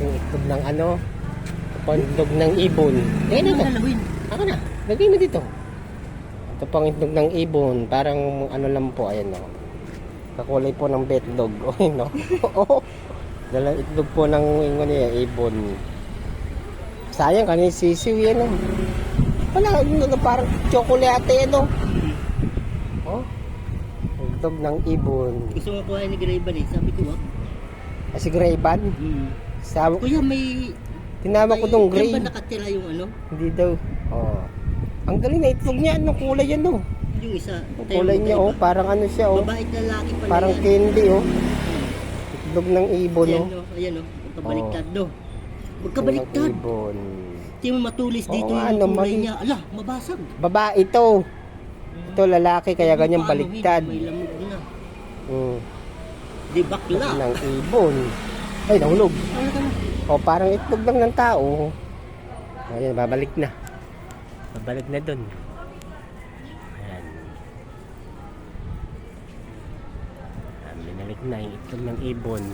Yung itlog ng ano, pandog ng ibon. Eh, ano to? Ako na, lagay mo dito. Ito pang itlog ng ibon. Parang ano lang po, ayan o. Kakulay po ng betlog. O, yun o. Oo. Dalang itlog po ng ibon. Sayang, kanina sisiw yan o. Wala, parang tsokolate yan o. Oh. Itlog ng ibon. Gusto mo kuhain ni Grayban eh. Sabi ko, wag. Si Grayban? Sabi, Kuya, may... tinama ko tong Gray. Diyan ba nakatira yung ano? Hindi daw. Oh. Ang galing na itlog niya. Anong kulay yan oh? Yung isa. Ang kulay niya oh. Parang ano siya oh. Babae at lalaki pala Parang yan. candy oh. Itlog ng ibon Ayan oh. o, ayan o. Magkabaliktad do. Itlog ng Magkabaliktad. ibon. Hindi mo matulis Oo dito nga, yung kulay mali. niya. Ala, mabasag. Babae ito. Ito lalaki kaya ganyan Paano, baliktad. May lamog na. Di Itlog bakla. ng ibon. Ay, nahulog. Ano ka na? Oh, parang itlog lang ng tao. Ayan, babalik na. Babalik na dun. Ayan. Binalik na yung itlog ng ibon.